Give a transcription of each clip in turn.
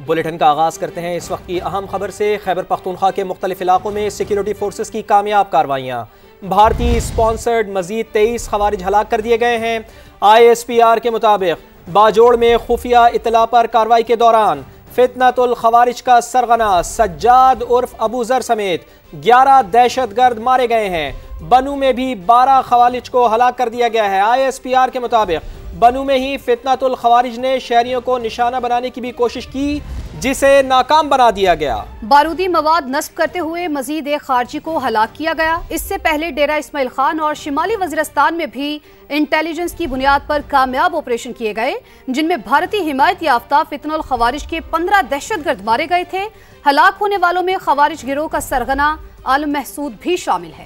Bulletin کا آغاز کرتے ہیں اس وقت کی اہم خبر سے۔ خیبر پختونخوا کے مختلف علاقوں میں سیکیورٹی فورسز کی کامیاب کارروائیاں۔ بھارتی سپانسرڈ مزید 23 خوارج ہلاک کر دیے گئے ہیں۔ ISPR کے مطابق باجوڑ میں خفیہ اطلاع پر کارروائی کے دوران فتنۃ الخوارج کا سرغنہ سجاد عرف ابو ذر سمیت 11 دہشت گرد مارے گئے ہیں۔ بنو میں بھی 12 خوارج کو ہلاک کر دیا گیا ہے۔ ISPR کے مطابق بنو میں ہی فتنۃ الخوارج نے شہریوں کو نشانہ بنانے کی بھی کوشش کی، جسے ناکام بنا دیا گیا۔ بارودی مواد نصب کرتے ہوئے مزید ایک خارجی کو ہلاک کیا گیا۔ اس سے پہلے ڈیرہ اسماعیل خان اور شمالی وزیرستان میں بھی انٹیلیجنس کی بنیاد پر کامیاب آپریشن کیے گئے، جن میں بھارتی حمایت یافتہ فتنہ الخوارج کے 15 دہشت گرد مارے گئے تھے۔ ہلاک ہونے والوں میں خوارج گروہ کا سرغنہ عالم محسود بھی شامل ہے۔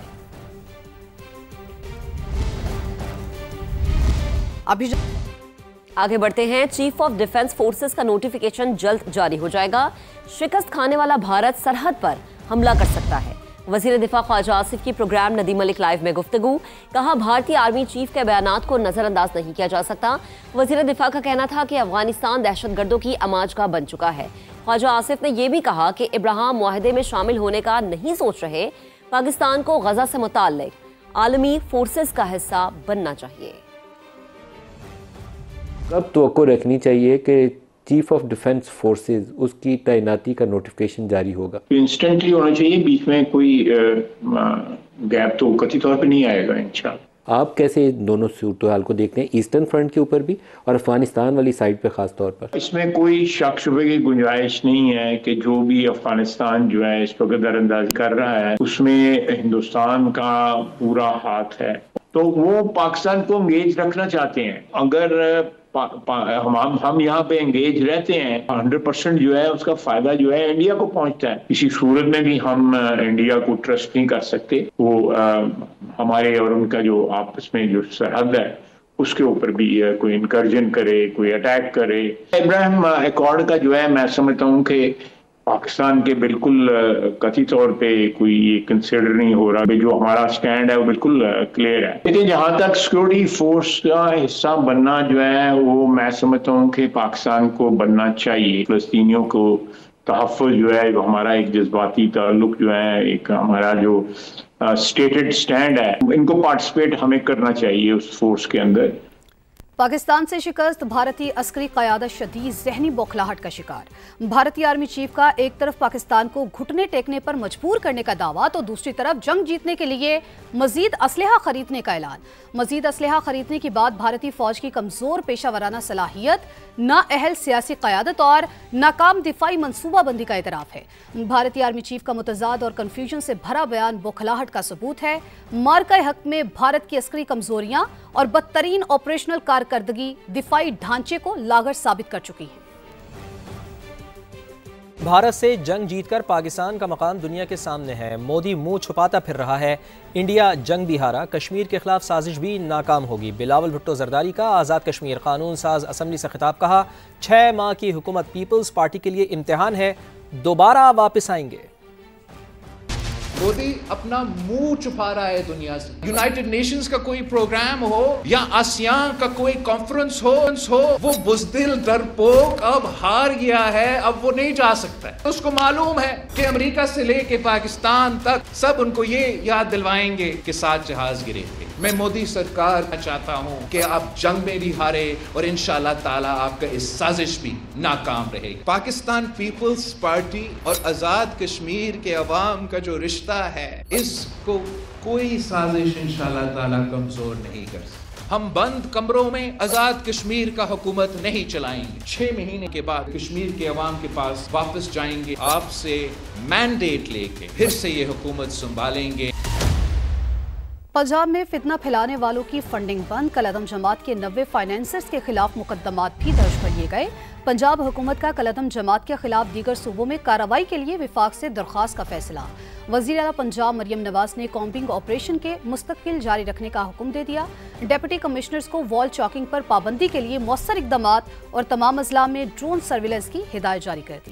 آگے بڑھتے ہیں۔ چیف آف ڈیفنس فورسز کا نوٹیفیکیشن جلد جاری ہو جائے گا۔ شکست کھانے والا بھارت سرحد پر حملہ کر سکتا ہے۔ وزیر دفاع خواجہ آصف کی پروگرام ندیم ملک لائیو میں گفتگو۔ کہا بھارتی آرمی چیف کے بیانات کو نظر انداز نہیں کیا جا سکتا۔ وزیر دفاع کا کہنا تھا کہ افغانستان دہشت گردوں کی اماج گاہ بن چکا ہے۔ خواجہ آصف نے یہ بھی کہا کہ ابراہم معاہدے میں شامل ہونے کا نہیں سوچ رہے۔ پاکستان کو غزہ سے متعلق عالمی فورسز کا حصہ بننا چاہیے۔ اب توقع رکھنی چاہیے کہ چیف آف ڈیفنس فورسز اس کی تعیناتی کا نوٹیفیکیشن جاری ہوگا۔ انسٹنٹلی ہونا چاہیے، بیچ میں کوئی گیپ تو قطعی طور پہ نہیں آئے گا انشاءاللہ۔ آپ کیسے دونوں صورتحال کو دیکھتے ہیں، ایسٹرن فرنٹ کے اوپر بھی اور افغانستان والی سائڈ پہ خاص طور پر؟ اس میں کوئی شک شبے کی گنجائش نہیں ہے کہ جو بھی افغانستان جو ہے اس پر نظر انداز کر رہا ہے، اس میں ہندوستان کا پورا ہاتھ ہے، تو وہ پاکستان کو انگیج رکھنا چاہتے ہیں۔ اگر ہم یہاں پہ انگیج رہتے ہیں 100% جو ہے اس کا فائدہ جو ہے انڈیا کو پہنچتا ہے۔ کسی صورت میں بھی ہم انڈیا کو ٹرسٹ نہیں کر سکتے، وہ ہمارے اور ان کا جو آپس میں جو سرحد ہے اس کے اوپر بھی کوئی انکرجن کرے، کوئی اٹیک کرے۔ ابراہیم ایکارڈ کا جو ہے میں سمجھتا ہوں کہ پاکستان کے بالکل قطعی طور پہ کوئی یہ کنسیڈر نہیں ہو رہا، جو ہمارا سٹینڈ ہے وہ بالکل کلیئر ہے۔ لیکن جہاں تک سیکورٹی فورس کا حصہ بننا جو ہے وہ میں سمجھتا ہوں کہ پاکستان کو بننا چاہیے۔ فلسطینیوں کو تحفظ جو ہے، جو ہمارا ایک جذباتی تعلق جو ہے، ایک ہمارا جو اسٹیٹڈ سٹینڈ ہے، ان کو پارٹیسپیٹ ہمیں کرنا چاہیے اس فورس کے اندر۔ پاکستان سے شکست، بھارتی عسکری قیادت شدید ذہنی بوکھلاہٹ کا شکار۔ بھارتی آرمی چیف کا ایک طرف پاکستان کو گھٹنے ٹیکنے پر مجبور کرنے کا دعویٰ تو دوسری طرف جنگ جیتنے کے لیے مزید اسلحہ خریدنے کا اعلان۔ مزید اسلحہ خریدنے کی بات بھارتی فوج کی کمزور پیشہ ورانہ صلاحیت، نااہل سیاسی قیادت اور ناکام دفاعی منصوبہ بندی کا اعتراف ہے۔ بھارتی آرمی چیف کا متضاد اور کنفیوژن سے بھرا بیان بوکھلاہٹ کا ثبوت ہے۔ مارکہ حق میں بھارت کی عسکری کمزوریاں اور بدترین آپریشنل کارکردگی دفاعی ڈھانچے کو لاغر ثابت کر چکی ہے۔ بھارت سے جنگ جیت کر پاکستان کا مقام دنیا کے سامنے ہے۔ مودی منہ چھپاتا پھر رہا ہے۔ انڈیا جنگ بھی ہارا، کشمیر کے خلاف سازش بھی ناکام ہوگی۔ بلاول بھٹو زرداری کا آزاد کشمیر قانون ساز اسمبلی سے خطاب، کہا 6 ماہ کی حکومت پیپلز پارٹی کے لیے امتحان ہے، دوبارہ واپس آئیں گے۔ مودی اپنا منہ چھپا رہا ہے دنیا سے۔ یونائٹڈ نیشنز کا کوئی پروگرام ہو یا آسیان کا کوئی کانفرنس ہو، وہ بزدل ڈرپوک اب ہار گیا ہے، اب وہ نہیں جا سکتا ہے۔ اس کو معلوم ہے کہ امریکہ سے لے کے پاکستان تک سب ان کو یہ یاد دلوائیں گے کہ 7 جہاز گرے تھے۔ میں مودی سرکار چاہتا ہوں کہ آپ جنگ میں بھی ہارے اور انشاءاللہ تعالی آپ کا اس سازش بھی ناکام رہے۔ پاکستان پیپلز پارٹی اور آزاد کشمیر کے عوام کا جو رشتہ ہے، اس کو کوئی سازش انشاءاللہ تعالی کمزور نہیں کر سکتا۔ ہم بند کمروں میں آزاد کشمیر کا حکومت نہیں چلائیں گے۔ 6 مہینے کے بعد کشمیر کے عوام کے پاس واپس جائیں گے، آپ سے مینڈیٹ لے کے پھر سے یہ حکومت سنبھالیں گے۔ پنجاب میں فتنہ پھیلانے والوں کی فنڈنگ بند، کالعدم جماعت کے 90 فائنینسرز کے خلاف مقدمات بھی درج کر لیے گئے۔ پنجاب حکومت کا کالعدم جماعت کے خلاف دیگر صوبوں میں کارروائی کے لیے وفاق سے درخواست کا فیصلہ۔ وزیر اعلیٰ پنجاب مریم نواز نے کامبنگ آپریشن کے مستقل جاری رکھنے کا حکم دے دیا۔ ڈپٹی کمشنرز کو وال چاکنگ پر پابندی کے لیے مؤثر اقدامات اور تمام اضلاع میں ڈرون سرویلنس کی ہدایت جاری کر دی۔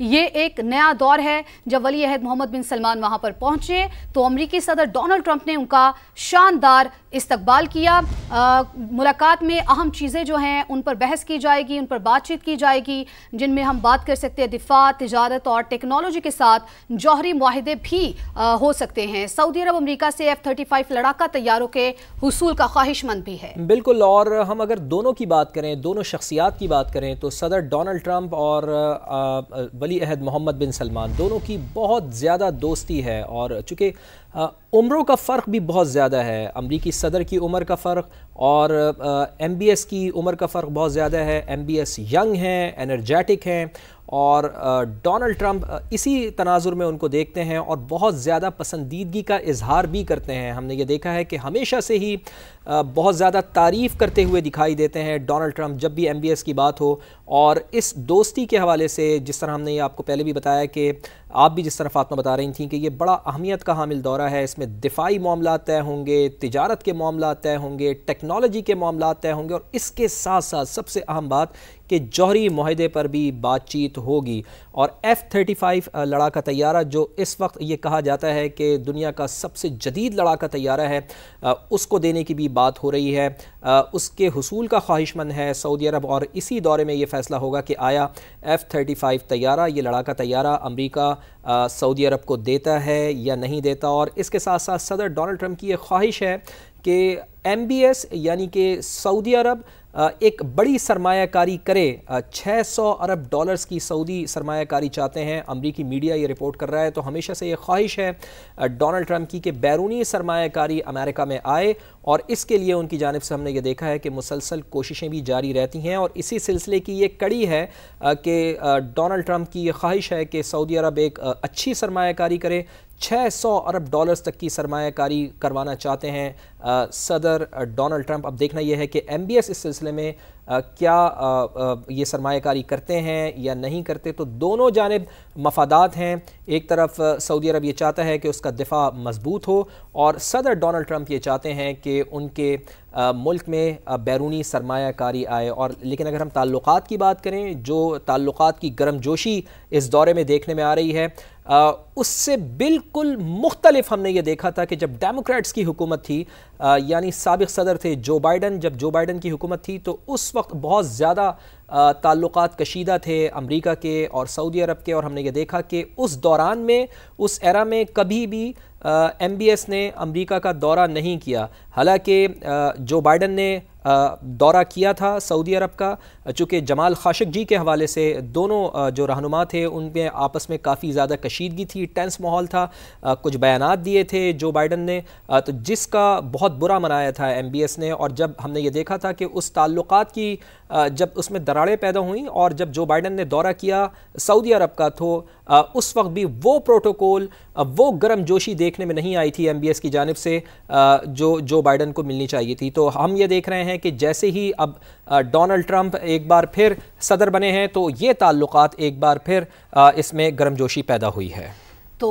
یہ ایک نیا دور ہے۔ جب ولی عہد محمد بن سلمان وہاں پر پہنچے تو امریکی صدر ڈونلڈ ٹرمپ نے ان کا شاندار استقبال کیا۔ ملاقات میں اہم چیزیں جو ہیں ان پر بحث کی جائے گی، ان پر بات چیت کی جائے گی، جن میں ہم بات کر سکتے ہیں دفاع، تجارت اور ٹیکنالوجی کے ساتھ جوہری معاہدے بھی ہو سکتے ہیں۔ سعودی عرب امریکہ سے F-35 لڑاکا طیاروں کے حصول کا خواہش مند بھی ہے۔ بالکل، اور ہم اگر دونوں کی بات کریں، دونوں شخصیات کی بات کریں تو صدر ڈونلڈ ٹرمپ اور ولی عہد محمد بن سلمان دونوں کی بہت زیادہ دوستی ہے، اور چونکہ عمروں کا فرق بھی بہت زیادہ ہے، امریکی صدر کی عمر کا فرق اور ایم بی ایس کی عمر کا فرق بہت زیادہ ہے۔ ایم بی ایس ینگ ہیں، انرجیٹک ہیں، اور ڈونلڈ ٹرمپ اسی تناظر میں ان کو دیکھتے ہیں اور بہت زیادہ پسندیدگی کا اظہار بھی کرتے ہیں۔ ہم نے یہ دیکھا ہے کہ ہمیشہ سے ہی بہت زیادہ تعریف کرتے ہوئے دکھائی دیتے ہیں ڈونلڈ ٹرمپ جب بھی ایم بی ایس کی بات ہو، اور اس دوستی کے حوالے سے جس طرح ہم نے یہ آپ کو پہلے بھی بتایا کہ آپ بھی جس طرح فاطمہ بتا رہی تھیں کہ یہ بڑا اہمیت کا حامل دورہ ہے، اس میں دفاعی معاملات طے ہوں گے، تجارت کے معاملات طے ہوں گے، ٹیکنالوجی کے معاملات طے ہوں گے، اور اس کے ساتھ ساتھ سب سے اہم بات کہ جوہری معاہدے پر بھی بات چیت ہوگی۔ اور F-35 لڑاکا طیارہ جو اس وقت یہ کہا جاتا ہے کہ دنیا کا سب سے جدید لڑاکا طیارہ ہے، اس کو دینے کی بھی بات ہو رہی ہے، اس کے حصول کا خواہش مند ہے سعودی عرب، اور اسی دورے میں یہ فیصلہ ہوگا کہ آیا F-35 طیارہ، یہ لڑاکا طیارہ امریکہ سعودی عرب کو دیتا ہے یا نہیں دیتا۔ اور اس کے ساتھ ساتھ صدر ڈونلڈ ٹرمپ کی یہ خواہش ہے کہ ایم بی ایس یعنی کہ سعودی عرب ایک بڑی سرمایہ کاری کرے، 600 ارب ڈالرز کی سعودی سرمایہ کاری چاہتے ہیں، امریکی میڈیا یہ رپورٹ کر رہا ہے۔ تو ہمیشہ سے یہ خواہش ہے ڈونلڈ ٹرمپ کی کہ بیرونی سرمایہ کاری امریکہ میں آئے، اور اس کے لیے ان کی جانب سے ہم نے یہ دیکھا ہے کہ مسلسل کوششیں بھی جاری رہتی ہیں، اور اسی سلسلے کی یہ کڑی ہے کہ ڈونلڈ ٹرمپ کی یہ خواہش ہے کہ سعودی عرب ایک اچھی سرمایہ کاری کرے۔ 600 ارب ڈالرز تک کی سرمایہ کاری کروانا چاہتے ہیں صدر ڈونلڈ ٹرمپ۔ اب دیکھنا یہ ہے کہ ایم بی ایس اس سلسلے میں کیا یہ سرمایہ کاری کرتے ہیں یا نہیں کرتے۔ تو دونوں جانب مفادات ہیں، ایک طرف سعودی عرب یہ چاہتا ہے کہ اس کا دفاع مضبوط ہو، اور صدر ڈونلڈ ٹرمپ یہ چاہتے ہیں کہ ان کے ملک میں بیرونی سرمایہ کاری آئے۔ اور لیکن اگر ہم تعلقات کی بات کریں، جو تعلقات کی گرم جوشی اس دورے میں دیکھنے میں آ رہی ہے، اس سے بالکل مختلف ہم نے یہ دیکھا تھا کہ جب ڈیموکریٹس کی حکومت تھی، یعنی سابق صدر تھے جو بائیڈن، جب جو بائیڈن کی حکومت تھی تو اس وقت بہت زیادہ تعلقات کشیدہ تھے امریکہ کے اور سعودی عرب کے، اور ہم نے یہ دیکھا کہ اس دوران میں، اس ایرا میں کبھی بھی ایم بی ایس نے امریکہ کا دورہ نہیں کیا، حالانکہ جو بائیڈن نے دورہ کیا تھا سعودی عرب کا، چونکہ جمال خاشقجی کے حوالے سے دونوں جو رہنما تھے ان میں آپس میں کافی زیادہ کشیدگی تھی، ٹینس ماحول تھا، کچھ بیانات دیے تھے جو بائیڈن نے، تو جس کا بہت برا منایا تھا ایم بی ایس نے۔ اور جب ہم نے یہ دیکھا تھا کہ اس تعلقات کی جب اس میں دراڑیں پیدا ہوئیں، اور جب جو بائیڈن نے دورہ کیا سعودی عرب کا تو اس وقت بھی وہ پروٹوکول، وہ گرم جوشی دیکھنے میں نہیں آئی تھی ایم بی ایس کی جانب سے جو بائیڈن کو ملنی چاہیے تھی۔ تو ہم یہ دیکھ رہے ہیں کہ جیسے ہی اب ڈونلڈ ٹرمپ ایک بار پھر صدر بنے ہیں تو یہ تعلقات ایک بار پھر اس میں گرم جوشی پیدا ہوئی ہے۔ تو